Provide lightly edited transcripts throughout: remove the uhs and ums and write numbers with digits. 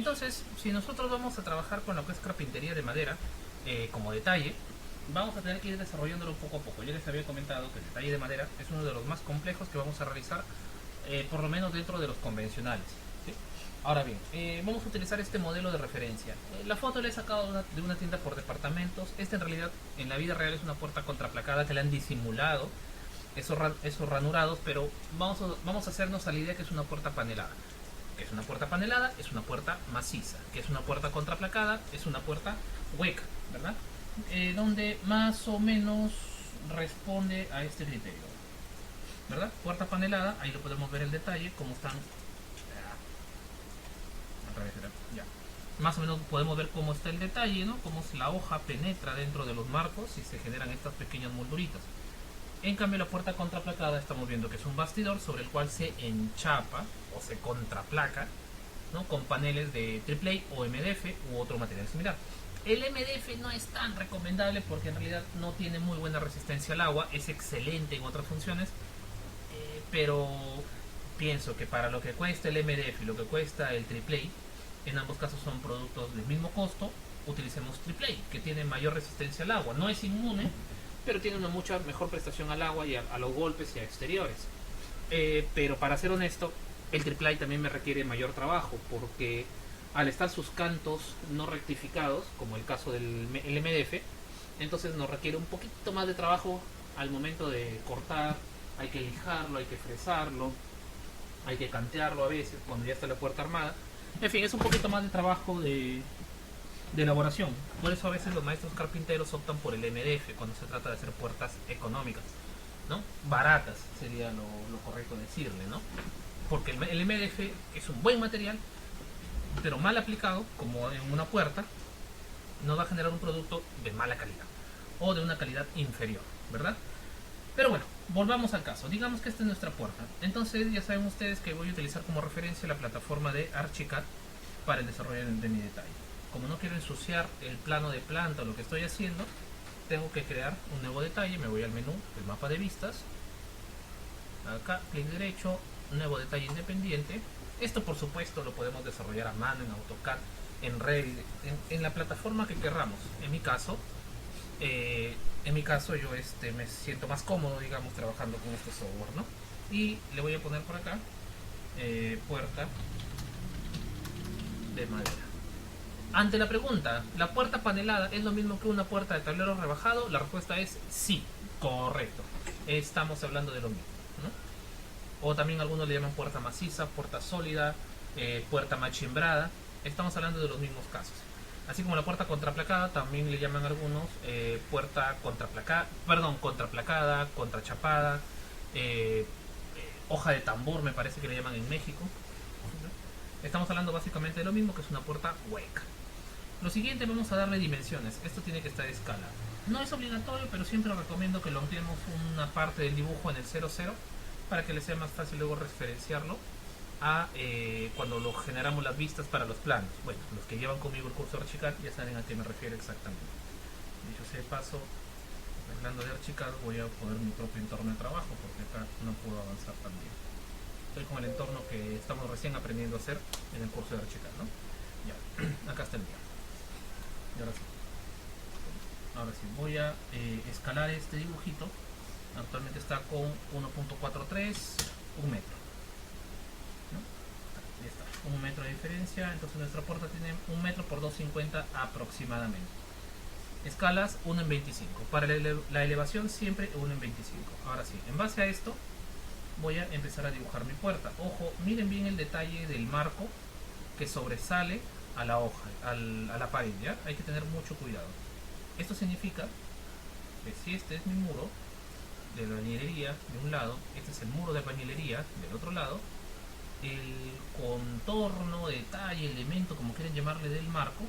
Entonces, si nosotros vamos a trabajar con lo que es carpintería de madera, como detalle, vamos a tener que ir desarrollándolo poco a poco. Yo les había comentado que el detalle de madera es uno de los más complejos que vamos a realizar, por lo menos dentro de los convencionales, ¿sí? Ahora bien, vamos a utilizar este modelo de referencia. La foto la he sacado de una tienda por departamentos. Esta en realidad, en la vida real, es una puerta contraplacada que le han disimulado esos ranurados, pero vamos a hacernos a la idea que es una puerta panelada. Que es una puerta panelada, es una puerta maciza. Que es una puerta contraplacada, es una puerta hueca, ¿verdad? Donde más o menos responde a este criterio, ¿verdad? Puerta panelada, ahí lo podemos ver el detalle, cómo están. Ya. Más o menos podemos ver cómo está el detalle, ¿no? Cómo la hoja penetra dentro de los marcos y se generan estas pequeñas molduritas. En cambio, la puerta contraplacada estamos viendo que es un bastidor sobre el cual se enchapa o se contraplaca, ¿no? Con paneles de AAA o MDF u otro material similar. El MDF no es tan recomendable porque en realidad no tiene muy buena resistencia al agua, es excelente en otras funciones, pero pienso que para lo que cuesta el MDF y lo que cuesta el AAA, en ambos casos son productos del mismo costo, utilicemos AAA, que tiene mayor resistencia al agua. No es inmune, pero tiene una mucha mejor prestación al agua y a los golpes y a exteriores. Pero para ser honesto, el AAA también me requiere mayor trabajo, porque al estar sus cantos no rectificados, como el caso del MDF, entonces nos requiere un poquito más de trabajo al momento de cortar. Hay que lijarlo, hay que fresarlo, hay que cantearlo a veces cuando ya está la puerta armada. En fin, es un poquito más de trabajo de elaboración. Por eso a veces los maestros carpinteros optan por el MDF cuando se trata de hacer puertas económicas, ¿no? Baratas sería lo correcto decirle, ¿no? Porque el MDF es un buen material, pero mal aplicado, como en una puerta, nos va a generar un producto de mala calidad o de una calidad inferior, ¿verdad? Pero bueno, volvamos al caso. Digamos que esta es nuestra puerta. Entonces ya saben ustedes que voy a utilizar como referencia la plataforma de Archicad para el desarrollo de mi detalle. Como no quiero ensuciar el plano de planta o lo que estoy haciendo, tengo que crear un nuevo detalle. Me voy al menú del mapa de vistas. Acá, clic derecho, nuevo detalle independiente. Esto por supuesto lo podemos desarrollar a mano en AutoCAD, en Revit, en la plataforma que querramos. En mi caso yo me siento más cómodo, digamos, trabajando con este software, ¿no? Y le voy a poner por acá puerta de madera. Ante la pregunta, ¿la puerta panelada es lo mismo que una puerta de tablero rebajado? La respuesta es sí, correcto. Estamos hablando de lo mismo, ¿no? O también algunos le llaman puerta maciza, puerta sólida, puerta machimbrada. Estamos hablando de los mismos casos. Así como la puerta contraplacada, también le llaman algunos puerta contraplacada, contrachapada, hoja de tambor me parece que le llaman en México. Estamos hablando básicamente de lo mismo, que es una puerta hueca. Lo siguiente, vamos a darle dimensiones. Esto tiene que estar a escala. No es obligatorio, pero siempre recomiendo que lo ampliemos una parte del dibujo en el 00 para que le sea más fácil luego referenciarlo a cuando lo generamos las vistas para los planos. Bueno, los que llevan conmigo el curso de Archicad ya saben a qué me refiero exactamente. Dicho sea de paso, hablando de Archicad, voy a poner mi propio entorno de trabajo porque acá no puedo avanzar tan bien. Estoy con el entorno que estamos recién aprendiendo a hacer en el curso de Archicad, ¿no? Ya, acá está el mío. Y ahora sí, voy a escalar este dibujito. Actualmente está con 1.43, un metro. Ya está, 1 metro de diferencia. Entonces nuestra puerta tiene 1 metro por 2.50 aproximadamente. Escalas 1 en 25. Para la elevación siempre 1 en 25. Ahora sí, en base a esto voy a empezar a dibujar mi puerta. Ojo, miren bien el detalle del marco que sobresale a la hoja, a la pared, ¿ya? Hay que tener mucho cuidado. Esto significa que si este es mi muro de albañilería de un lado, este es el muro de albañilería del otro lado, el contorno, detalle, elemento, como quieren llamarle, del marco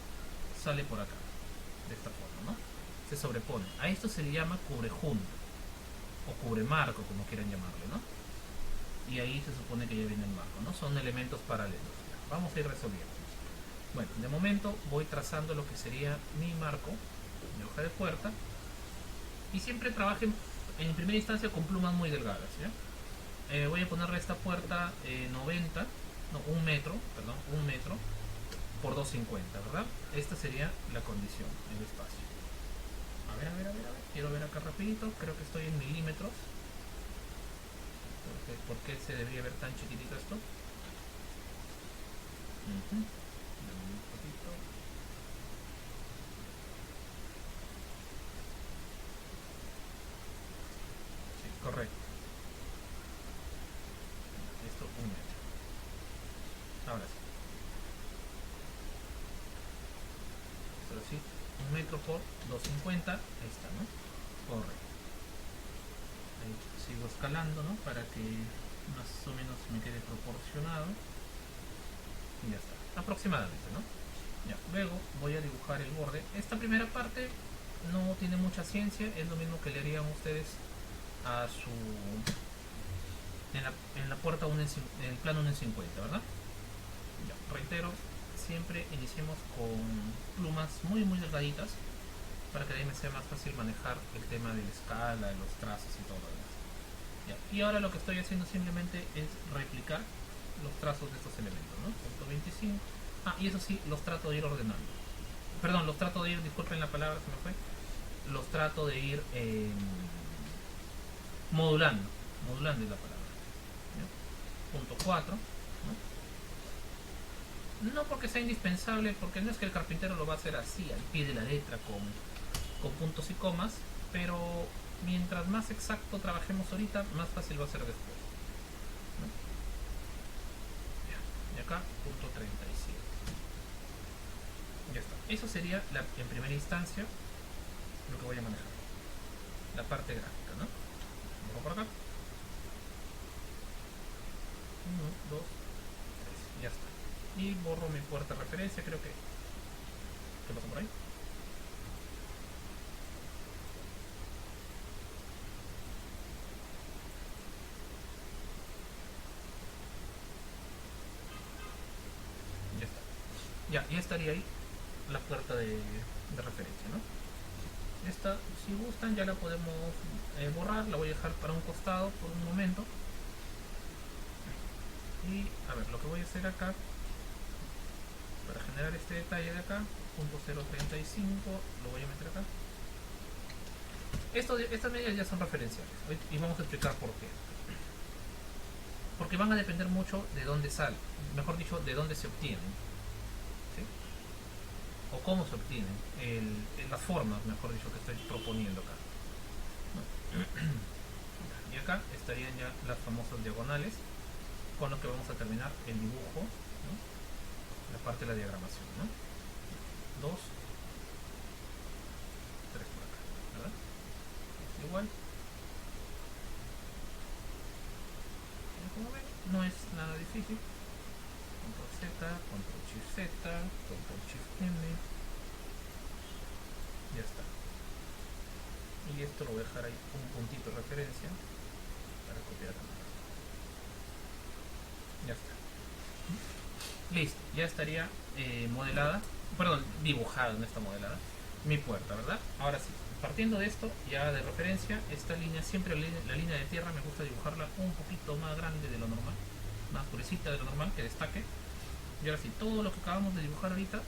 sale por acá, de esta forma, ¿no? Se sobrepone. A esto se le llama cubrejunto o cubremarco, como quieran llamarle, ¿no? Y ahí se supone que ya viene el marco, ¿no? Son elementos paralelos. Vamos a ir resolviendo. Bueno, de momento voy trazando lo que sería mi marco de hoja de puerta y siempre trabajen en primera instancia con plumas muy delgadas, ¿ya? Voy a ponerle a esta puerta 1 metro por 250, ¿verdad? Esta sería la condición, el espacio. A ver, quiero ver acá rapidito, creo que estoy en milímetros. ¿Por qué se debería ver tan chiquitito esto? Dame un poquito. Sí, correcto. Esto 1 metro. Ahora sí. Pero sí, 1 metro por 250. Ahí está, ¿no? Correcto. Ahí sigo escalando, ¿no? Para que más o menos me quede proporcionado. Y ya está. Aproximadamente, ¿no? Ya. Luego voy a dibujar el borde. Esta primera parte no tiene mucha ciencia. Es lo mismo que le harían ustedes a su... En la puerta en el plano 1 en 50, ¿verdad? Ya. Reitero, siempre iniciemos con plumas muy delgaditas para que de ahí me sea más fácil manejar el tema de la escala, de los trazos y todo lo demás. Ya. Y ahora lo que estoy haciendo simplemente es replicar los trazos de estos elementos, ¿no? Punto 25. Y eso sí, los trato de ir ordenando. Perdón, los trato de ir, disculpen la palabra, se me fue. Los trato de ir modulando. Modulando es la palabra. ¿Ya? Punto 4. ¿No? Porque sea indispensable, porque no es que el carpintero lo va a hacer así, al pie de la letra, con puntos y comas, pero mientras más exacto trabajemos ahorita, más fácil va a ser después. ¿No? Y acá, punto 37. Ya está. Eso sería, en primera instancia, lo que voy a manejar. La parte gráfica, ¿no? Borro por acá. 1, 2, 3. Ya está. Y borro mi puerta de referencia, creo que... ¿Qué pasa por ahí? Ya está. Ya estaría ahí la puerta de referencia, ¿no? Esta, si gustan, ya la podemos borrar. La voy a dejar para un costado por un momento. Y a ver, lo que voy a hacer acá, para generar este detalle de acá, punto 0.35, lo voy a meter acá. Estas medidas ya son referenciales y vamos a explicar por qué. Porque van a depender mucho de dónde salen, mejor dicho, de dónde se obtienen, ¿sí? O cómo se obtienen, las formas, mejor dicho, que estoy proponiendo acá. Y acá estarían ya las famosas diagonales, con lo que vamos a terminar el dibujo, ¿no? La parte de la diagramación, ¿no? 2, 3 por acá, ¿verdad? Igual. Como ven, no es nada difícil. Control Z, Control Shift Z, Control Shift M. Ya está. Y esto lo voy a dejar ahí un puntito de referencia para copiar acá. Ya está. Listo, ya estaría modelada, perdón, dibujada, no está modelada, mi puerta, ¿verdad? Ahora sí, partiendo de esto, ya de referencia, esta línea, siempre la línea de tierra me gusta dibujarla un poquito más grande de lo normal, más gruesita de lo normal, que destaque. Y ahora sí, todo lo que acabamos de dibujar ahorita,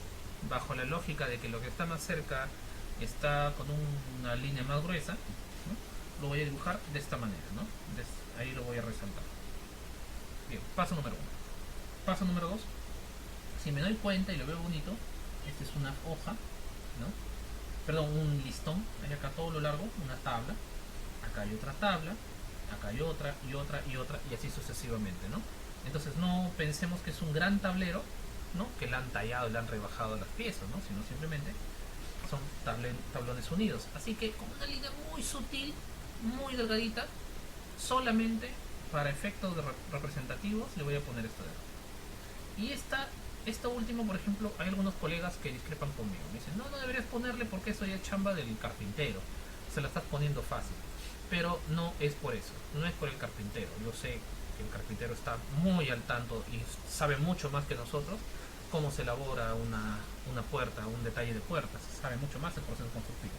bajo la lógica de que lo que está más cerca está con una línea más gruesa, ¿no? Lo voy a dibujar de esta manera, ¿no? Ahí lo voy a resaltar. Bien, paso número 1. Paso número 2. Si me doy cuenta y lo veo bonito, esta es una hoja, ¿no? Perdón, un listón. Hay acá todo lo largo, una tabla. Acá hay otra tabla. Acá hay otra y otra y otra y así sucesivamente, ¿no? Entonces no pensemos que es un gran tablero, ¿no? Que le han tallado, le han rebajado las piezas, ¿no? Sino simplemente son tablones unidos. Así que con una línea muy sutil, muy delgadita, solamente para efectos representativos le voy a poner esto de acá. Y esto último, por ejemplo, hay algunos colegas que discrepan conmigo. Me dicen, no deberías ponerle porque eso ya es chamba del carpintero. Se la estás poniendo fácil. Pero no es por eso. No es por el carpintero. Yo sé que el carpintero está muy al tanto y sabe mucho más que nosotros cómo se elabora una puerta, un detalle de puertas. Sabe mucho más el proceso constructivo.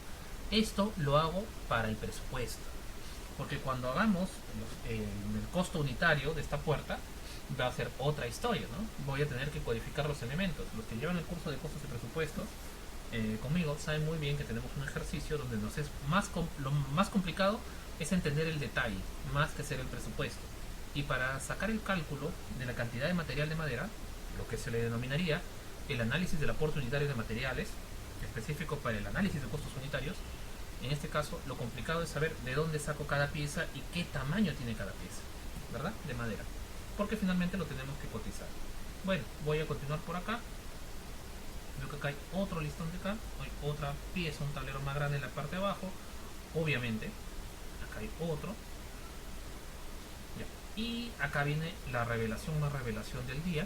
Esto lo hago para el presupuesto. Porque cuando hagamos el costo unitario de esta puerta, va a ser otra historia, ¿no? Voy a tener que codificar los elementos. Los que llevan el curso de costos y presupuestos conmigo saben muy bien que tenemos un ejercicio donde nos es lo más complicado es entender el detalle, más que hacer el presupuesto. Y para sacar el cálculo de la cantidad de material de madera, lo que se le denominaría el análisis del aporte unitario de materiales, específico para el análisis de costos unitarios, en este caso lo complicado es saber de dónde saco cada pieza y qué tamaño tiene cada pieza, ¿verdad? De madera, porque finalmente lo tenemos que cotizar. Bueno, voy a continuar por acá. Veo que acá hay otro listón de acá, hay otra pieza, un tablero más grande en la parte de abajo, obviamente. Acá hay otro. Ya. Y acá viene la revelación más revelación del día.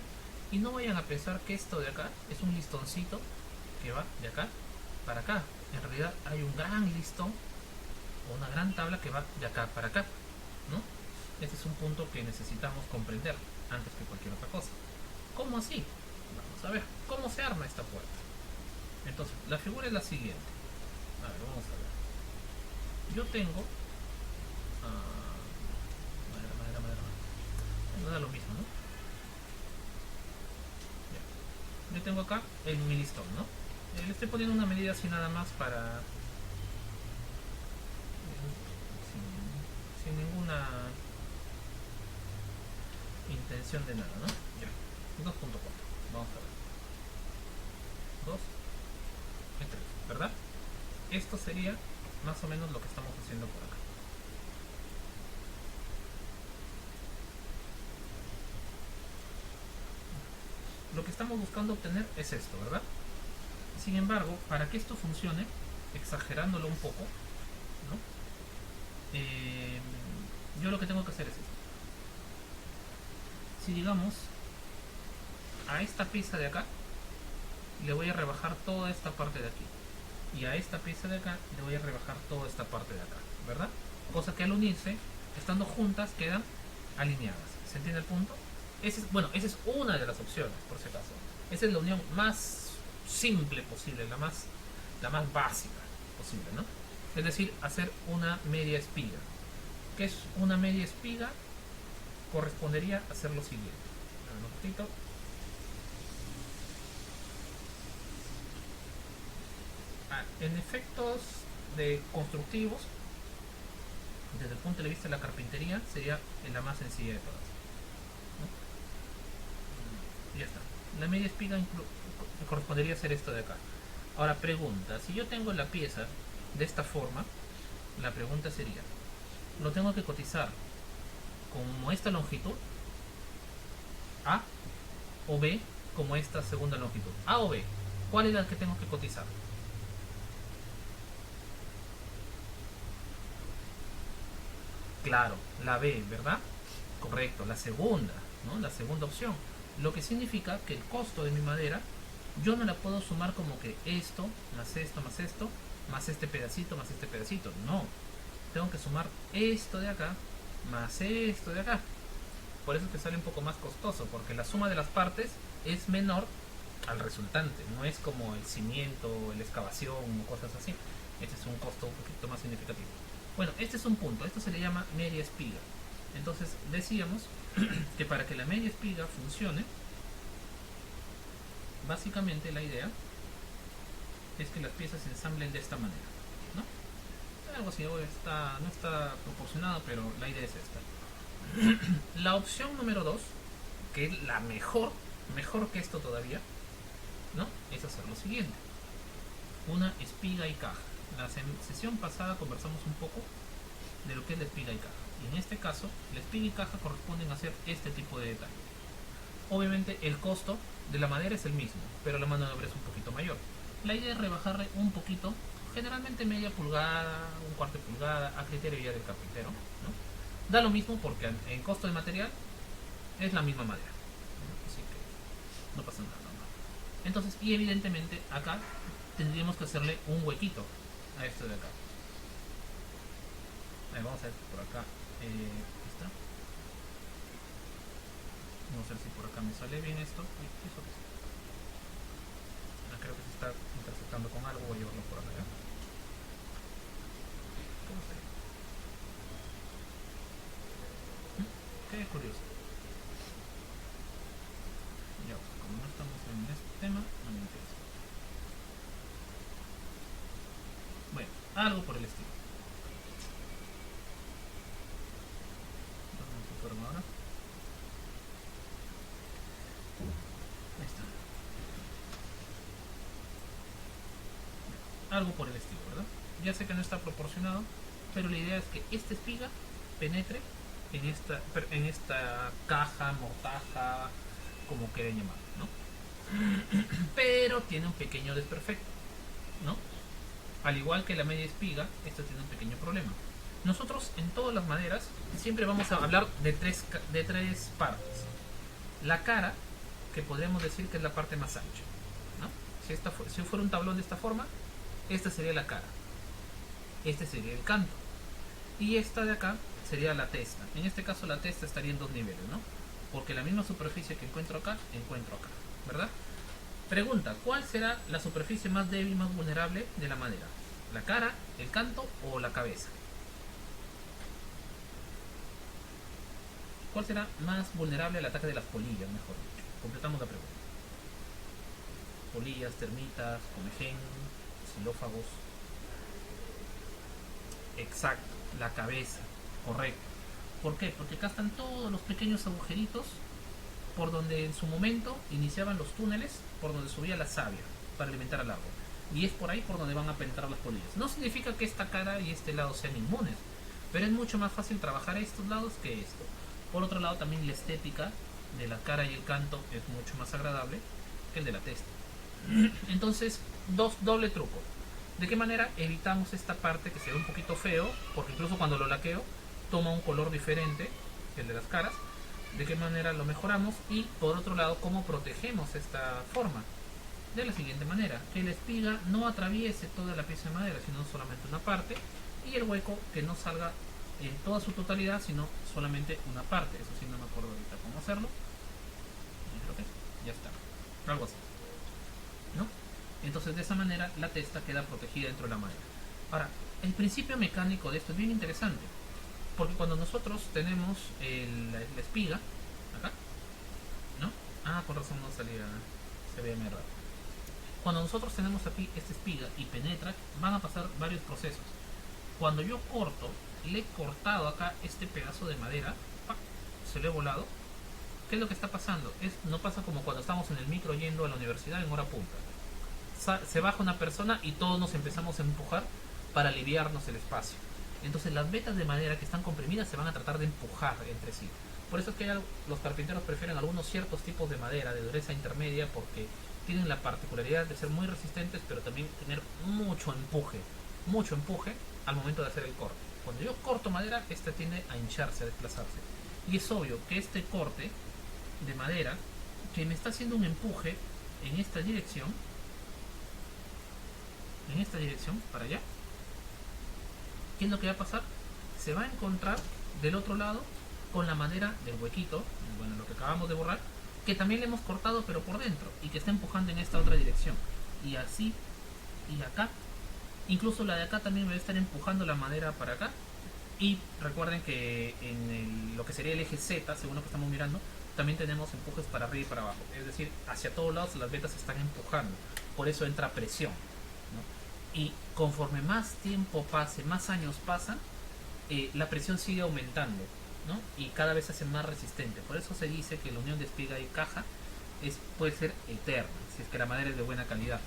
Y no vayan a pensar que esto de acá es un listoncito que va de acá para acá. En realidad hay un gran listón o una gran tabla que va de acá para acá, ¿no? Este es un punto que necesitamos comprender antes que cualquier otra cosa. ¿Cómo así? Vamos a ver, ¿cómo se arma esta puerta? Entonces, la figura es la siguiente. A ver, vamos a ver. Yo tengo... madera. No da lo mismo, ¿no? Ya. Yo tengo acá mi listón, ¿no? Le estoy poniendo una medida así nada más para... sin ninguna intención de nada, ¿no? Ya. 2.4. Vamos a ver. 2 y 3, ¿verdad? Esto sería más o menos lo que estamos haciendo por acá. Lo que estamos buscando obtener es esto, ¿verdad? Sin embargo, para que esto funcione, exagerándolo un poco, ¿no? Yo lo que tengo que hacer es esto. Si digamos, a esta pieza de acá le voy a rebajar toda esta parte de aquí, y a esta pieza de acá le voy a rebajar toda esta parte de acá, ¿verdad? Cosa que al unirse, estando juntas, quedan alineadas. ¿Se entiende el punto? Esa es una de las opciones, por si acaso. Esa es la unión más simple posible, la más básica posible, ¿no? Es decir, hacer una media espiga. ¿Qué es una media espiga? Correspondería a hacer lo siguiente. Un poquito. En efectos constructivos, desde el punto de vista de la carpintería, sería la más sencilla de todas, ¿no? Ya está. La media espiga correspondería a hacer esto de acá. Ahora pregunta, si yo tengo la pieza de esta forma, la pregunta sería, ¿lo tengo que cotizar como esta longitud? ¿A o B como esta segunda longitud? ¿A o B? ¿Cuál es la que tengo que cotizar? Claro, la B, ¿verdad? Correcto, la segunda, ¿no? La segunda opción. Lo que significa que el costo de mi madera, yo no la puedo sumar como que esto, más esto, más este pedacito, más este pedacito. No. Tengo que sumar esto de acá, más esto de acá. Por eso es que sale un poco más costoso, porque la suma de las partes es menor al resultante. No es como el cimiento, la excavación o cosas así. Este es un costo un poquito más significativo. Bueno, este es un punto. Esto se le llama media espiga. Entonces decíamos que para que la media espiga funcione, básicamente la idea es que las piezas se ensamblen de esta manera, ¿no? Algo así, no está proporcionado, pero la idea es esta. La opción número 2, que es la mejor que esto todavía, ¿no? Es hacer lo siguiente: una espiga y caja. La sesión pasada conversamos un poco de lo que es la espiga y caja. Y en este caso, la espiga y caja corresponden a hacer este tipo de detalle. Obviamente el costo de la madera es el mismo, pero la mano de obra es un poquito mayor. La idea es rebajarle un poquito, generalmente media pulgada, un cuarto de pulgada, a criterio ya del carpintero, ¿no? Da lo mismo porque en costo de material es la misma madera, así que no pasa nada, ¿no? Entonces, y evidentemente acá tendríamos que hacerle un huequito a esto de acá. Vamos a ver por acá. Está. Vamos a ver si por acá me sale bien esto. Eso que creo que se está intersectando con algo. Voy a llevarlo por acá, ¿ya? ¿Cómo sería? Qué curioso. estamos en este tema, no me interesa. Bueno, algo por el estilo. Vamos a forma ahora. Ahí está. Algo por el estilo, ¿verdad? Ya sé que no está proporcionado, pero la idea es que esta espiga penetre en esta caja, mortaja, como quieran llamar, ¿no? Pero tiene un pequeño desperfecto, ¿no? Al igual que la media espiga, esto tiene un pequeño problema. Nosotros en todas las maderas siempre vamos a hablar de tres partes. La cara, que podríamos decir que es la parte más ancha, ¿no? Si fuera un tablón de esta forma, esta sería la cara, este sería el canto, y esta de acá sería la testa. En este caso la testa estaría en dos niveles, ¿no? Porque la misma superficie que encuentro acá, ¿verdad? Pregunta, ¿cuál será la superficie más débil, más vulnerable de la madera? ¿La cara, el canto o la cabeza? ¿Cuál será más vulnerable al ataque de las polillas, mejor dicho? Completamos la pregunta. Polillas, termitas, comején, xilófagos. Exacto, la cabeza, correcto. ¿Por qué? Porque acá están todos los pequeños agujeritos por donde en su momento iniciaban los túneles por donde subía la savia para alimentar al árbol. Y es por ahí por donde van a penetrar las polillas. No significa que esta cara y este lado sean inmunes, pero es mucho más fácil trabajar estos lados que esto. Por otro lado, también la estética de la cara y el canto es mucho más agradable que el de la testa. Entonces, doble truco. ¿De qué manera evitamos esta parte que se ve un poquito feo? Porque incluso cuando lo laqueo toma un color diferente que el de las caras. ¿De qué manera lo mejoramos? Y por otro lado, ¿cómo protegemos esta forma? De la siguiente manera, que la espiga no atraviese toda la pieza de madera, sino solamente una parte, y el hueco que no salga en toda su totalidad, sino solamente una parte. Eso sí, no me acuerdo ahorita cómo hacerlo. Creo que ya está. Algo así, ¿no? Entonces de esa manera la testa queda protegida dentro de la madera. Ahora, el principio mecánico de esto es bien interesante, porque cuando nosotros tenemos la espiga acá, ¿no? Ah, con razón no salía, se veía muy raro. Cuando nosotros tenemos aquí esta espiga y penetra, van a pasar varios procesos. Cuando yo corto, le he cortado acá este pedazo de madera, ¡pac!, se lo he volado. ¿Qué es lo que está pasando? No pasa como cuando estamos en el micro yendo a la universidad en hora punta. Se baja una persona y todos nos empezamos a empujar para aliviarnos el espacio. Entonces las vetas de madera que están comprimidas se van a tratar de empujar entre sí. Por eso es que los carpinteros prefieren algunos ciertos tipos de madera de dureza intermedia, porque tienen la particularidad de ser muy resistentes, pero también tener mucho empuje al momento de hacer el corte. Cuando yo corto madera, esta tiende a hincharse, a desplazarse. Y es obvio que este corte de madera, que me está haciendo un empuje en esta dirección, para allá, ¿qué es lo que va a pasar? Se va a encontrar del otro lado con la madera del huequito, bueno, lo que acabamos de borrar, que también le hemos cortado pero por dentro, y que está empujando en esta otra dirección. Y así, y acá, incluso la de acá también me va a estar empujando la madera para acá. Y recuerden que en lo que sería el eje Z, según lo que estamos mirando, también tenemos empujes para arriba y para abajo. Es decir, hacia todos lados las vetas se están empujando. Por eso entra presión, ¿no? Y conforme más tiempo pase, más años pasan, la presión sigue aumentando, ¿no? Y cada vez se hace más resistente. Por eso se dice que la unión de espiga y caja puede ser eterna, si es que la madera es de buena calidad.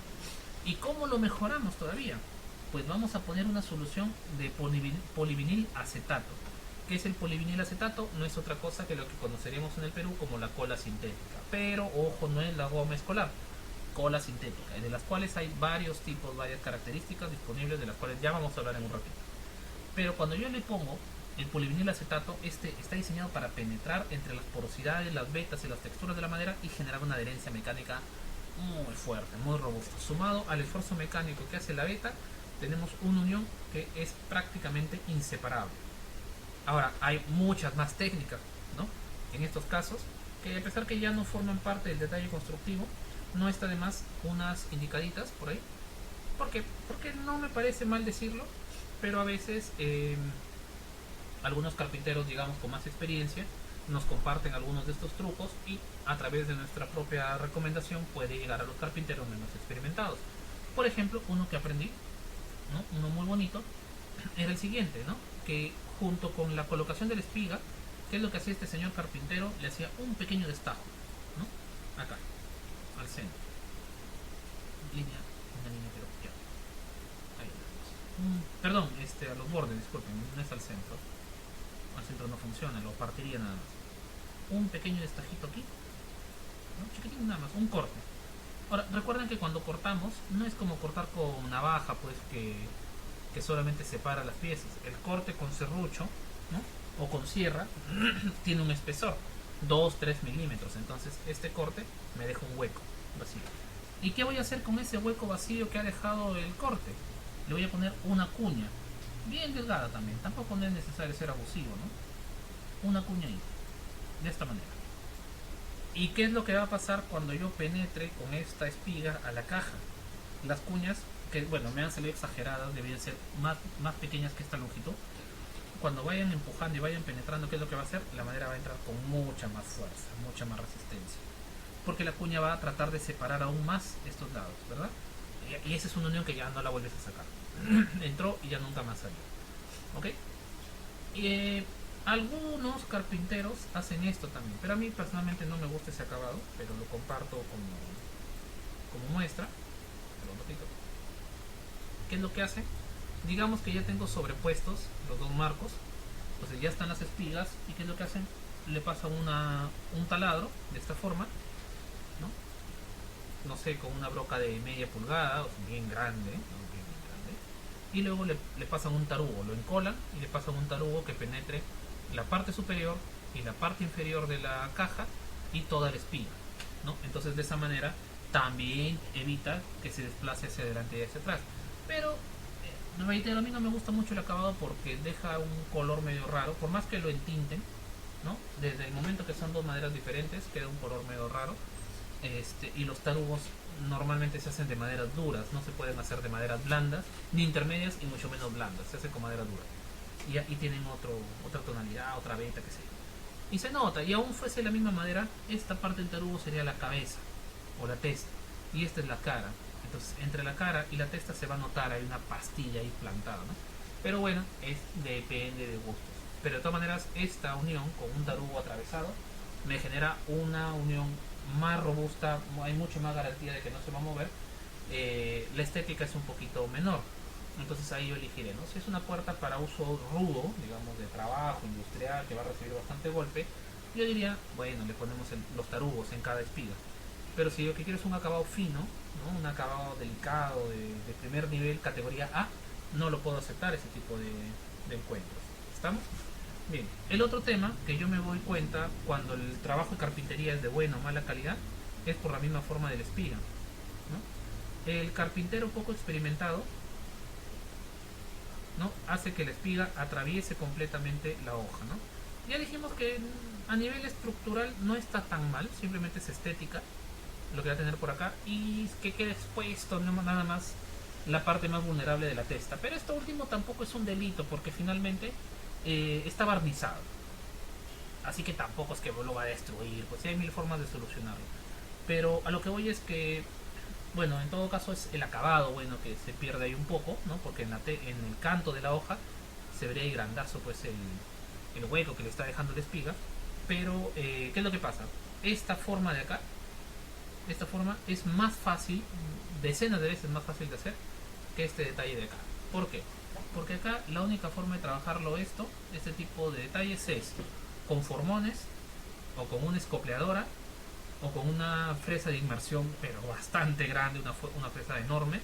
¿Y cómo lo mejoramos todavía? Pues vamos a poner una solución de polivinil acetato. ¿Qué es el polivinil acetato? No es otra cosa que lo que conoceríamos en el Perú como la cola sintética. Pero, ojo, no es la goma escolar. Cola sintética, de las cuales hay varios tipos, varias características disponibles, de las cuales ya vamos a hablar en un ratito. Pero cuando yo le pongo el polivinil acetato, este está diseñado para penetrar entre las porosidades, las vetas y las texturas de la madera y generar una adherencia mecánica muy fuerte, muy robusta. Sumado al esfuerzo mecánico que hace la veta, tenemos una unión que es prácticamente inseparable. Ahora, hay muchas más técnicas, ¿no? En estos casos, que a pesar que ya no forman parte del detalle constructivo, no está de más unas indicaditas por ahí. ¿Por qué? Porque no me parece mal decirlo, pero a veces algunos carpinteros, digamos, con más experiencia, nos comparten algunos de estos trucos y a través de nuestra propia recomendación puede llegar a los carpinteros menos experimentados. Por ejemplo, uno que aprendí, ¿no? Uno muy bonito, era el siguiente, ¿no? Que junto con la colocación de la espiga, ¿qué es lo que hacía este señor carpintero? Le hacía un pequeño destajo, ¿no? Acá, al centro. Una línea pero ya. Ahí perdón, a los bordes, disculpen, no es al centro. Al centro no funciona, lo partiría nada más. Un pequeño destajito aquí, ¿no? Chiquitín nada más, un corte. Ahora, recuerden que cuando cortamos, no es como cortar con navaja, pues que solamente separa las piezas. El corte con serrucho, ¿no? O con sierra tiene un espesor, 2-3 milímetros. Entonces este corte me deja un hueco vacío. ¿Y qué voy a hacer con ese hueco vacío que ha dejado el corte? Le voy a poner una cuña, bien delgada también, tampoco no es necesario ser abusivo, ¿no? Una cuña ahí, de esta manera. ¿Y qué es lo que va a pasar cuando yo penetre con esta espiga a la caja? Las cuñas, que bueno, me han salido exageradas, deberían ser más pequeñas que esta longitud. Cuando vayan empujando y vayan penetrando, ¿qué es lo que va a hacer? La madera va a entrar con mucha más fuerza, mucha más resistencia. Porque la cuña va a tratar de separar aún más estos lados, ¿verdad? Y esa es una unión que ya no la vuelves a sacar. Entró y ya nunca más salió. ¿Ok? Algunos carpinteros hacen esto también, pero a mí personalmente no me gusta ese acabado, pero lo comparto como muestra. ¿Qué es lo que hace? Digamos que ya tengo sobrepuestos los dos marcos, entonces ya están las espigas, y ¿qué es lo que hacen? Le pasan un taladro de esta forma, no sé, con una broca de media pulgada, o bien grande, y luego le pasan un tarugo, lo encolan y le pasan un tarugo que penetre la parte superior y la parte inferior de la caja y toda la espiga, ¿no? Entonces de esa manera también evita que se desplace hacia adelante y hacia atrás. Pero reitero, a mí no me gusta mucho el acabado porque deja un color medio raro, por más que lo entinten, ¿no? Desde el momento que son dos maderas diferentes queda un color medio raro. Y los tarugos normalmente se hacen de maderas duras, no se pueden hacer de maderas blandas, ni intermedias y mucho menos blandas, se hacen con madera dura. Y tienen otra tonalidad, otra veta, qué sé yo. Y se nota, y aún fuese la misma madera, esta parte del tarugo sería la cabeza o la testa, y esta es la cara. Entonces entre la cara y la testa se va a notar, hay una pastilla ahí plantada, ¿no? Pero bueno, depende de gustos. Pero de todas maneras, esta unión con un tarugo atravesado me genera una unión más robusta, hay mucha más garantía de que no se va a mover. La estética es un poquito menor, entonces ahí yo elegiré, ¿no? Si es una puerta para uso rudo, digamos de trabajo industrial, que va a recibir bastante golpe, yo diría, bueno, le ponemos los tarugos en cada espiga. Pero si lo que quiero es un acabado fino, ¿no? Un acabado delicado de primer nivel, categoría A, no lo puedo aceptar ese tipo de encuentros. ¿Estamos? Bien, el otro tema que yo me doy cuenta cuando el trabajo de carpintería es de buena o mala calidad es por la misma forma de la espiga, ¿no? El carpintero poco experimentado, ¿no? Hace que la espiga atraviese completamente la hoja, ¿no? Ya dijimos que a nivel estructural no está tan mal, simplemente es estética lo que va a tener por acá y que quede expuesto nada más la parte más vulnerable de la testa. Pero esto último tampoco es un delito porque finalmente está barnizado, así que tampoco es que lo va a destruir, pues sí hay mil formas de solucionarlo. Pero a lo que voy es que, bueno, en todo caso es el acabado, bueno, que se pierde ahí un poco, ¿no? Porque en el canto de la hoja se vería ahí grandazo, pues el hueco que le está dejando la espiga. Pero, ¿qué es lo que pasa? Esta forma de acá, esta forma es más fácil, decenas de veces más fácil de hacer que este detalle de acá. ¿Por qué? Porque acá la única forma de trabajarlo este tipo de detalles es con formones o con una escopleadora o con una fresa de inmersión pero bastante grande, una fresa enorme,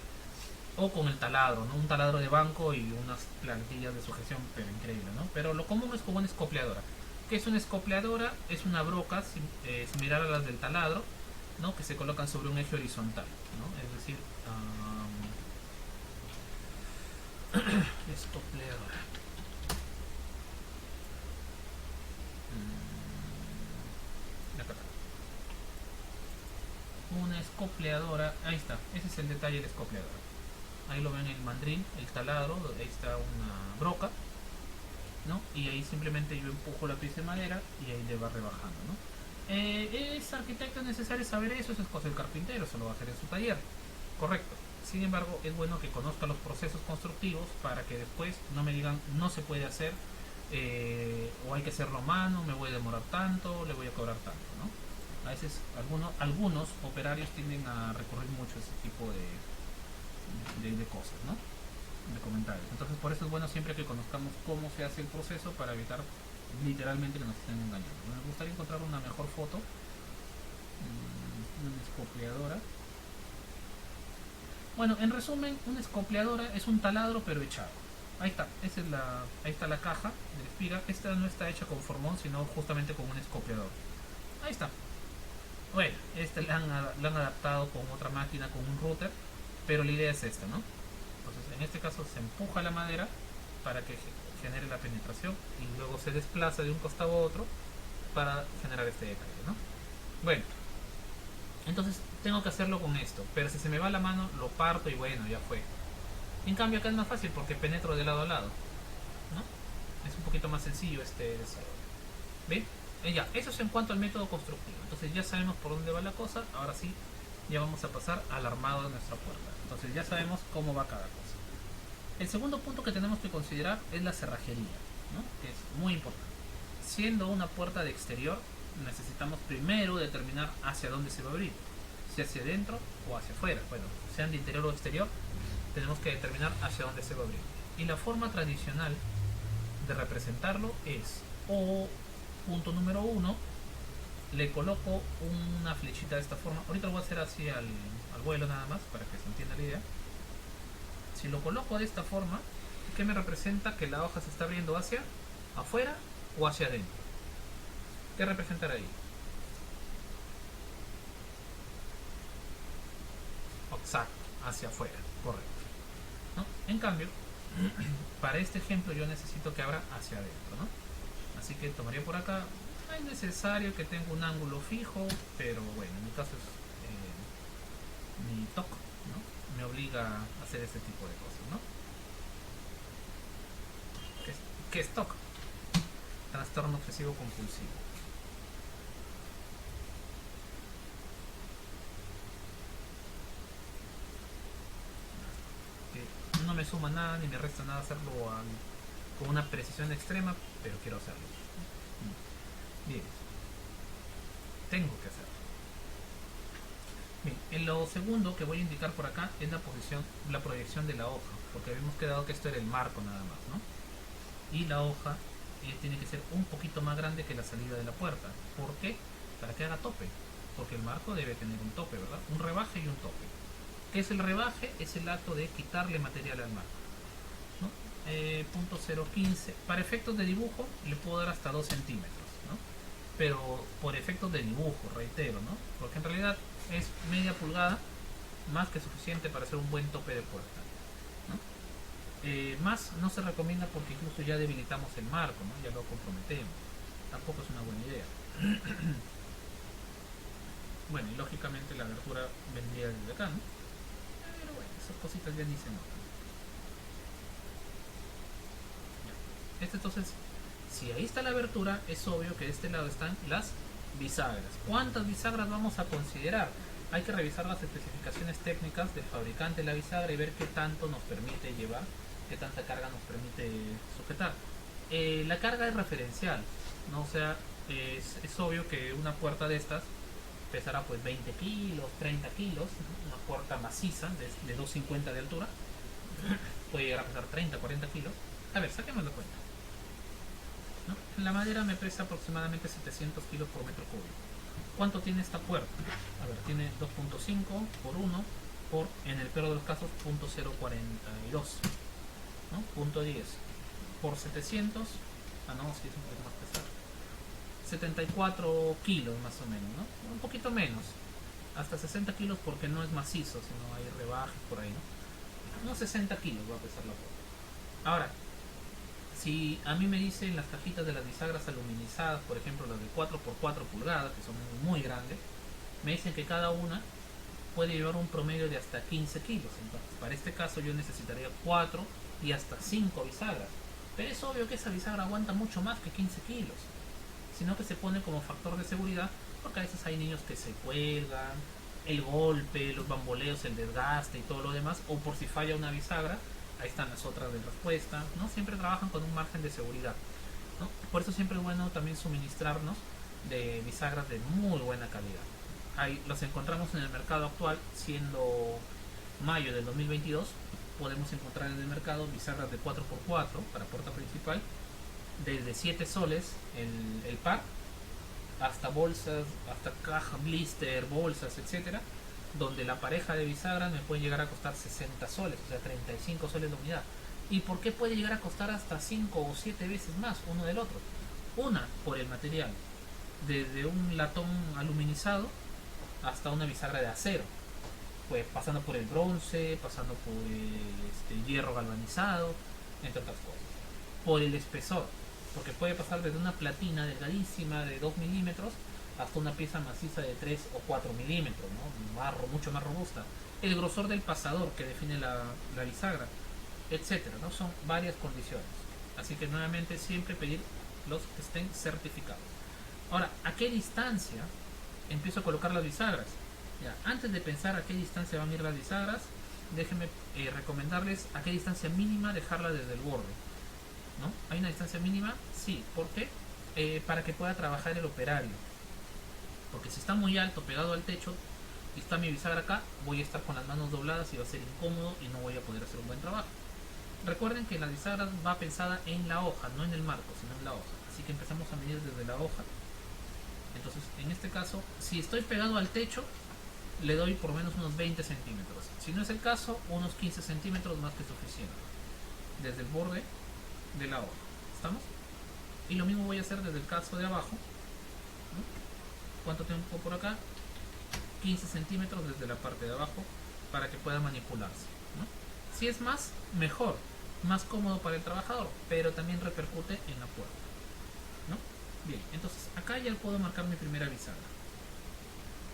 o con el taladro, ¿no? Un taladro de banco y unas plantillas de sujeción pero increíble, ¿no? Pero lo común es con una escopleadora. ¿Qué es una escopleadora? Es una broca similar a las del taladro, ¿no? Que se colocan sobre un eje horizontal, ¿no? Es decir, escopleadora. Acá está. Una escopleadora, ahí está, ese es el detalle de la escopleadora. Ahí lo ven el mandril, el taladro, ahí está una broca, ¿no? Y ahí simplemente yo empujo la pieza de madera y ahí le va rebajando, ¿no? ¿Es arquitecto necesario saber eso? Eso es cosa del carpintero, eso lo va a hacer en su taller. Correcto. Sin embargo, es bueno que conozca los procesos constructivos para que después no me digan no se puede hacer, o hay que hacerlo a mano, me voy a demorar tanto, le voy a cobrar tanto, ¿no? A veces algunos operarios tienden a recurrir mucho a ese tipo de cosas, ¿no? De comentarios. Entonces por eso es bueno siempre que conozcamos cómo se hace el proceso para evitar literalmente que nos estén engañando. Me gustaría encontrar una mejor foto, una escopleadora. Bueno, en resumen, una escopleadora es un taladro pero echado. Ahí está, ahí está la caja de espiga. Esta no está hecha con formón, sino justamente con un escopleador. Ahí está. Bueno, este la han adaptado con otra máquina, con un router, pero la idea es esta, ¿no? Entonces, en este caso se empuja la madera para que genere la penetración y luego se desplaza de un costado a otro para generar este detalle, ¿no? Bueno, entonces tengo que hacerlo con esto, pero si se me va la mano lo parto y bueno, ya fue. En cambio acá es más fácil porque penetro de lado a lado, ¿no? Es un poquito más sencillo este desarrollo. ¿Ven? Ya, eso es en cuanto al método constructivo. Entonces ya sabemos por dónde va la cosa. Ahora sí, ya vamos a pasar al armado de nuestra puerta. Entonces ya sabemos cómo va cada cosa. El segundo punto que tenemos que considerar es la cerrajería, ¿no? Que es muy importante. Siendo una puerta de exterior, necesitamos primero determinar hacia dónde se va a abrir, si hacia adentro o hacia afuera. Bueno, sean de interior o exterior, tenemos que determinar hacia dónde se va a abrir. Y la forma tradicional de representarlo es, o punto número 1, le coloco una flechita de esta forma. Ahorita lo voy a hacer así al vuelo nada más para que se entienda la idea. Si lo coloco de esta forma, ¿qué me representa? Que la hoja se está abriendo hacia afuera o hacia adentro. ¿Qué representará ahí? Exacto, hacia afuera, correcto, ¿no? En cambio, para este ejemplo yo necesito que abra hacia adentro, ¿no? Así que tomaría por acá. No es necesario que tenga un ángulo fijo, pero bueno, en mi caso es mi TOC, ¿no? Me obliga a hacer este tipo de cosas, ¿no? ¿Qué es TOC? Trastorno obsesivo compulsivo. Que no me suma nada ni me resta nada hacerlo con una precisión extrema, pero quiero hacerlo. Bien, tengo que hacerlo. Bien, en lo segundo que voy a indicar por acá es la proyección de la hoja, porque habíamos quedado que esto era el marco nada más, ¿no? Y la hoja tiene que ser un poquito más grande que la salida de la puerta. ¿Por qué? Para que haga tope, porque el marco debe tener un tope, ¿verdad? Un rebaje y un tope. ¿Qué es el rebaje? Es el acto de quitarle material al marco, ¿no? Punto 0.15. Para efectos de dibujo le puedo dar hasta 2 centímetros, ¿no? Pero por efectos de dibujo, reitero, ¿no? Porque en realidad es media pulgada, más que suficiente para hacer un buen tope de puerta, ¿no? Más no se recomienda porque incluso ya debilitamos el marco, ¿no? Ya lo comprometemos. Tampoco es una buena idea. Bueno, y lógicamente la abertura vendría desde acá, ¿no? Pero bueno, esas cositas ya ni se notan. Entonces, si ahí está la abertura, es obvio que de este lado están las bisagras. ¿Cuántas bisagras vamos a considerar? Hay que revisar las especificaciones técnicas del fabricante de la bisagra y ver qué tanto nos permite llevar, qué tanta carga nos permite sujetar. La carga es referencial, ¿no? O sea, es obvio que una puerta de estas pesará pues 20 kilos, 30 kilos, una puerta maciza de 2,50 de altura, puede llegar a pesar 30, 40 kilos. A ver, saquemos la cuenta, ¿no? La madera me pesa aproximadamente 700 kilos por metro cúbico. ¿Cuánto tiene esta puerta? A ver, tiene 2.5 por 1 por, en el peor de los casos, 0.042, ¿no? Punto 10 por 700, no, sí es un poquito más pesado, 74 kilos más o menos, ¿no? Un poquito menos, hasta 60 kilos porque no es macizo, sino hay rebajes por ahí, ¿no? Unos 60 kilos va a pesar la puerta. Ahora, si a mí me dicen las cajitas de las bisagras aluminizadas, por ejemplo las de 4x4 pulgadas, que son muy grandes, me dicen que cada una puede llevar un promedio de hasta 15 kilos. Entonces, para este caso yo necesitaría 4 y hasta 5 bisagras. Pero es obvio que esa bisagra aguanta mucho más que 15 kilos, sino que se pone como factor de seguridad porque a veces hay niños que se cuelgan, el golpe, los bamboleos, el desgaste y todo lo demás, o por si falla una bisagra, ahí están las otras de respuesta, ¿no? Siempre trabajan con un margen de seguridad, ¿no? Por eso siempre es bueno también suministrarnos de bisagras de muy buena calidad. Ahí los encontramos en el mercado actual, siendo mayo del 2022, podemos encontrar en el mercado bisagras de 4x4 para puerta principal, desde 7 soles el par, hasta bolsas, hasta caja, blister, bolsas, etcétera, donde la pareja de bisagras me puede llegar a costar 60 soles, o sea, 35 soles la unidad. ¿Y por qué puede llegar a costar hasta 5 o 7 veces más uno del otro? Una, por el material, desde un latón aluminizado hasta una bisagra de acero, pues pasando por el bronce, pasando por el hierro galvanizado, entre otras cosas. Por el espesor, porque puede pasar desde una platina delgadísima de 2 milímetros hasta una pieza maciza de 3 o 4 milímetros, ¿no? Mucho más robusta. El grosor del pasador que define la bisagra, etcétera, ¿no? Son varias condiciones. Así que nuevamente siempre pedir los que estén certificados. Ahora, ¿a qué distancia empiezo a colocar las bisagras? Ya, antes de pensar a qué distancia van a ir las bisagras, déjenme recomendarles a qué distancia mínima dejarla desde el borde, ¿no? ¿Hay una distancia mínima? Sí. ¿Por qué? Para que pueda trabajar el operario. Porque si está muy alto, pegado al techo, y está mi bisagra acá, voy a estar con las manos dobladas y va a ser incómodo y no voy a poder hacer un buen trabajo. Recuerden que la bisagra va pensada en la hoja, no en el marco, sino en la hoja. Así que empezamos a medir desde la hoja. Entonces, en este caso, si estoy pegado al techo, le doy por lo menos unos 20 centímetros. Si no es el caso, unos 15 centímetros más que suficiente. Desde el borde de la hoja. ¿Estamos? Y lo mismo voy a hacer desde el caso de abajo, ¿no? ¿Cuánto tengo por acá? 15 centímetros desde la parte de abajo para que pueda manipularse, ¿no? Si es más, mejor, más cómodo para el trabajador, pero también repercute en la puerta, ¿no? Bien, entonces acá ya puedo marcar mi primera bisagra.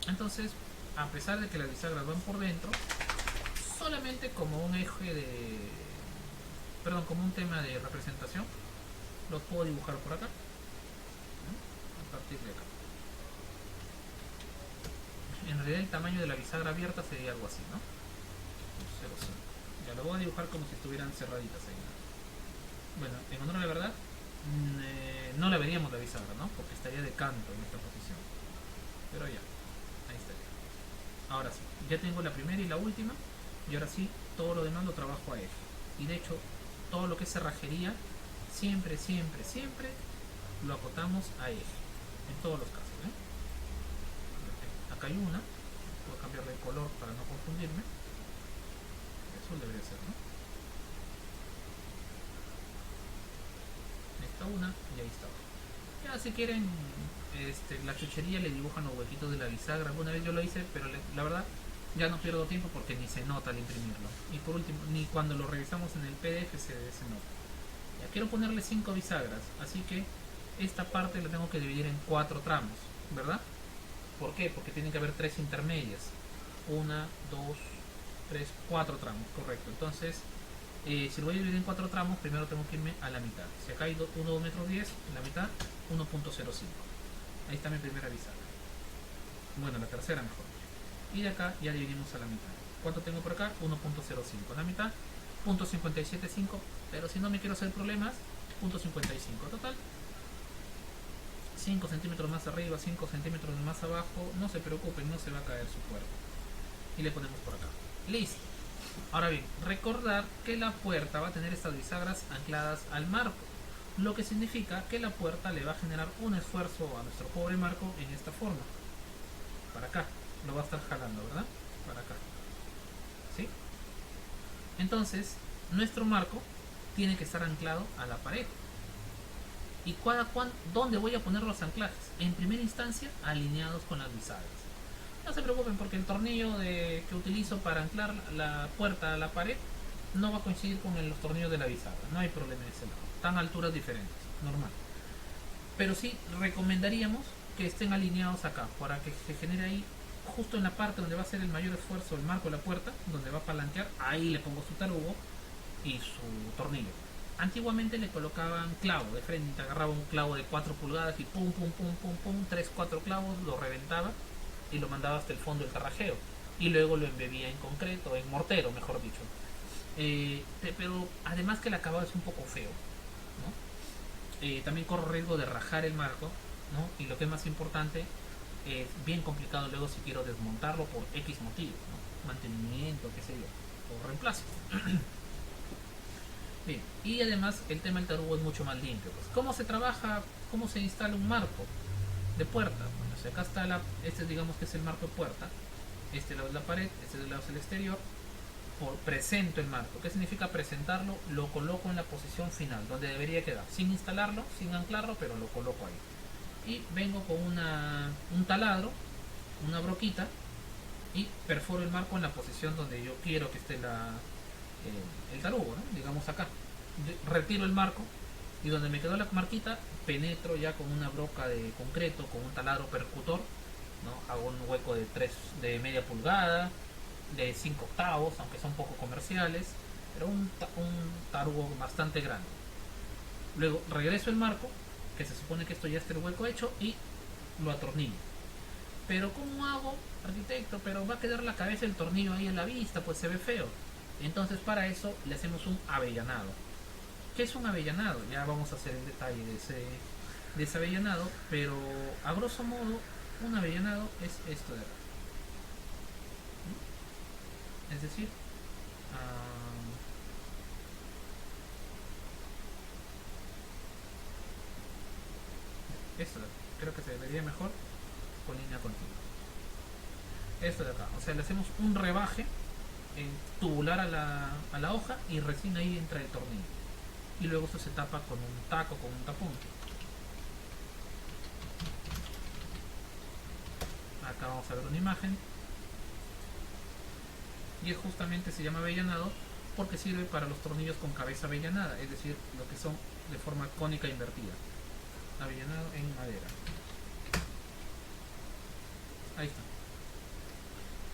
Entonces, a pesar de que las bisagras van por dentro, solamente como un eje de... Perdón, como un tema de representación, los puedo dibujar por acá, ¿no? A partir de acá. En realidad el tamaño de la bisagra abierta sería algo así, ¿no? 0,5. Ya lo voy a dibujar como si estuvieran cerraditas ahí, ¿no? Bueno, en honor a la verdad, no la veríamos la bisagra, ¿no? Porque estaría de canto en esta posición. Pero ya, ahí estaría. Ahora sí, ya tengo la primera y la última, y ahora sí, todo lo demás lo trabajo a eje. Y de hecho, todo lo que es cerrajería, siempre, siempre, siempre lo acotamos a eje. En todos los casos, ¿eh? Acá hay una, puedo cambiarle el color para no confundirme. Azul debería ser, ¿no? Ahí está una y ahí está otra. Ya si quieren la chuchería le dibujan los huequitos de la bisagra. Alguna vez yo lo hice, pero la verdad ya no pierdo tiempo porque ni se nota al imprimirlo. Y por último, ni cuando lo revisamos en el PDF se nota. Ya quiero ponerle 5 bisagras, así que esta parte la tengo que dividir en 4 tramos, ¿verdad? ¿Por qué? Porque tienen que haber 3 intermedias. 1, 2, 3, 4 tramos, correcto. Entonces, si lo voy a dividir en 4 tramos, primero tengo que irme a la mitad. Si acá hay 1 metro 10, en la mitad 1.05. Ahí está mi primera bisagra. Bueno, la tercera mejor. Y de acá ya dividimos a la mitad. ¿Cuánto tengo por acá? 1.05. La mitad, 0.575. Pero si no me quiero hacer problemas, 0.55. Total, 5 centímetros más arriba, 5 centímetros más abajo. No se preocupen, no se va a caer su cuerpo. Y le ponemos por acá. Listo. Ahora bien, recordar que la puerta va a tener estas bisagras ancladas al marco, lo que significa que la puerta le va a generar un esfuerzo a nuestro pobre marco en esta forma. Para acá, lo va a estar jalando, ¿verdad? Para acá. ¿Sí? Entonces, nuestro marco tiene que estar anclado a la pared. ¿Y dónde voy a poner los anclajes? En primera instancia, alineados con las bisagras. No se preocupen porque el tornillo que utilizo para anclar la puerta a la pared no va a coincidir con los tornillos de la bisagra. No hay problema en ese lado. Están a alturas diferentes, normal. Pero sí recomendaríamos que estén alineados acá para que se genere ahí, justo en la parte donde va a ser el mayor esfuerzo el marco de la puerta, donde va a palanquear. Ahí le pongo su tarugo y su tornillo. Antiguamente le colocaban clavo de frente, agarraba un clavo de 4 pulgadas y pum, pum, pum, pum, pum, 3 4 clavos, lo reventaba y lo mandaba hasta el fondo del tarrajeo. Y luego lo embebía en concreto, en mortero, mejor dicho. Pero además que el acabado es un poco feo, ¿no? También corro riesgo de rajar el marco, ¿no? Y lo que es más importante, es bien complicado luego si quiero desmontarlo por X motivos, ¿no? Mantenimiento, qué sé yo, o reemplazo. Bien, y además el tema del tarugo es mucho más limpio. Pues, ¿cómo se trabaja, cómo se instala un marco de puerta? Bueno, si acá está este digamos que es el marco de puerta, este lado es la pared, este lado es el exterior, presento el marco. ¿Qué significa presentarlo? Lo coloco en la posición final, donde debería quedar, sin instalarlo, sin anclarlo, pero lo coloco ahí. Y vengo con un taladro, una broquita, y perforo el marco en la posición donde yo quiero que esté el tarugo, ¿no? Digamos acá. Retiro el marco y donde me quedó la marquita, penetro ya con una broca de concreto, con un taladro percutor, ¿no? Hago un hueco de media pulgada, de 5 octavos, aunque son poco comerciales, pero un tarugo bastante grande. Luego regreso el marco, que se supone que esto ya está el hueco hecho, y lo atornillo. Pero ¿cómo hago, arquitecto? Pero va a quedar la cabeza del tornillo ahí en la vista, pues se ve feo. Entonces para eso le hacemos un avellanado. ¿Qué es un avellanado? Ya vamos a hacer el detalle de ese avellanado, pero a grosso modo un avellanado es esto de acá. Es decir, esto de acá. Creo que se vería mejor con línea continua. Esto de acá. O sea, le hacemos un rebaje tubular a la hoja y recién ahí entra el tornillo. Y luego esto se tapa con un taco, con un tapón. Acá vamos a ver una imagen. Y es justamente, se llama avellanado porque sirve para los tornillos con cabeza avellanada, es decir, lo que son de forma cónica invertida. Avellanado en madera. Ahí está.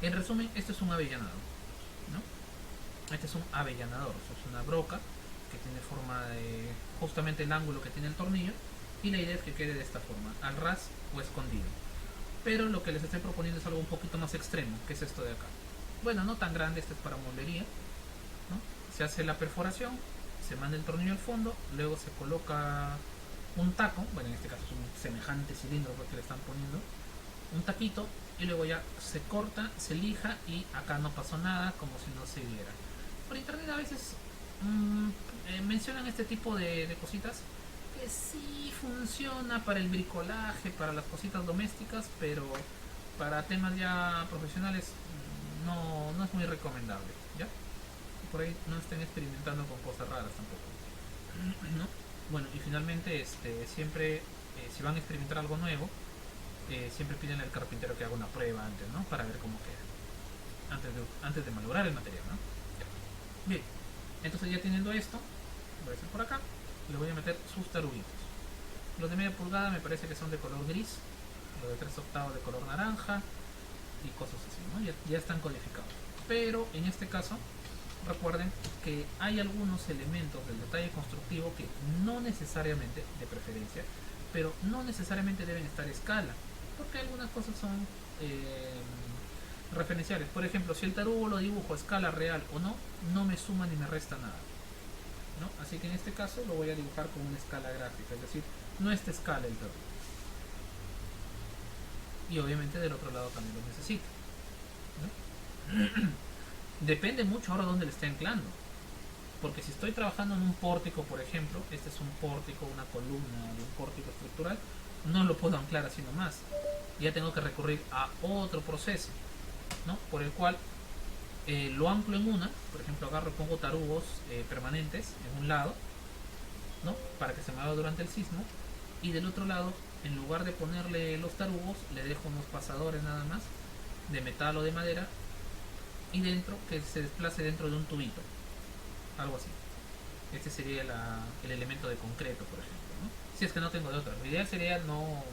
En resumen, esto es un avellanado, ¿no? Este es un avellanador, es una broca que tiene forma de justamente el ángulo que tiene el tornillo, y la idea es que quede de esta forma, al ras o escondido. Pero lo que les estoy proponiendo es algo un poquito más extremo, que es esto de acá. Bueno, no tan grande, este es para mueblería, ¿no? Se hace la perforación, se manda el tornillo al fondo, luego se coloca un taco, bueno, en este caso es un semejante cilindro porque le están poniendo un taquito, y luego ya se corta, se lija y acá no pasó nada, como si no se viera. Por internet a veces mencionan este tipo de cositas que sí funciona para el bricolaje, para las cositas domésticas, pero para temas ya profesionales no es muy recomendable, ¿ya? Por ahí no estén experimentando con cosas raras tampoco, ¿no? Bueno, y finalmente siempre si van a experimentar algo nuevo, siempre piden al carpintero que haga una prueba antes, ¿no? Para ver cómo queda, antes de malograr el material, ¿no? Bien, entonces ya teniendo esto, voy a hacer por acá, le voy a meter sus taruguitos. Los de media pulgada me parece que son de color gris, los de 3 octavos de color naranja y cosas así, ¿no? Ya están codificados. Pero en este caso, recuerden que hay algunos elementos del detalle constructivo que no necesariamente, de preferencia, pero no necesariamente deben estar a escala, porque algunas cosas son referenciales. Por ejemplo, si el tarugo lo dibujo a escala real o no, no me suma ni me resta nada, ¿no? Así que en este caso lo voy a dibujar con una escala gráfica, es decir, no esta escala el tarugo. Y obviamente del otro lado también lo necesito, ¿no? Depende mucho ahora dónde le esté anclando, porque si estoy trabajando en un pórtico, por ejemplo, este es un pórtico, una columna de un pórtico estructural, no lo puedo anclar así nomás, ya tengo que recurrir a otro proceso, ¿no? Por el cual lo anclo en una, por ejemplo agarro y pongo tarugos permanentes en un lado, ¿no? Para que se mueva durante el sismo, y del otro lado, en lugar de ponerle los tarugos, le dejo unos pasadores nada más, de metal o de madera, y dentro, que se desplace dentro de un tubito, algo así. Este sería el elemento de concreto, por ejemplo, ¿no? Si es que no tengo de otra. Lo ideal sería no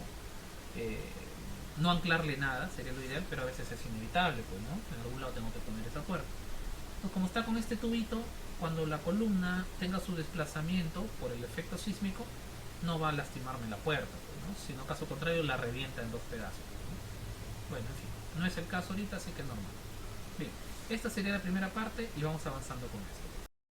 anclarle nada, sería lo ideal, pero a veces es inevitable, pues, ¿no? En algún lado tengo que poner esa puerta. Entonces, como está con este tubito, cuando la columna tenga su desplazamiento por el efecto sísmico, no va a lastimarme la puerta, ¿no? Sino caso contrario la revienta en dos pedazos, ¿no? Bueno, en fin, no es el caso ahorita, así que es normal. Bien, esta sería la primera parte y vamos avanzando con esto.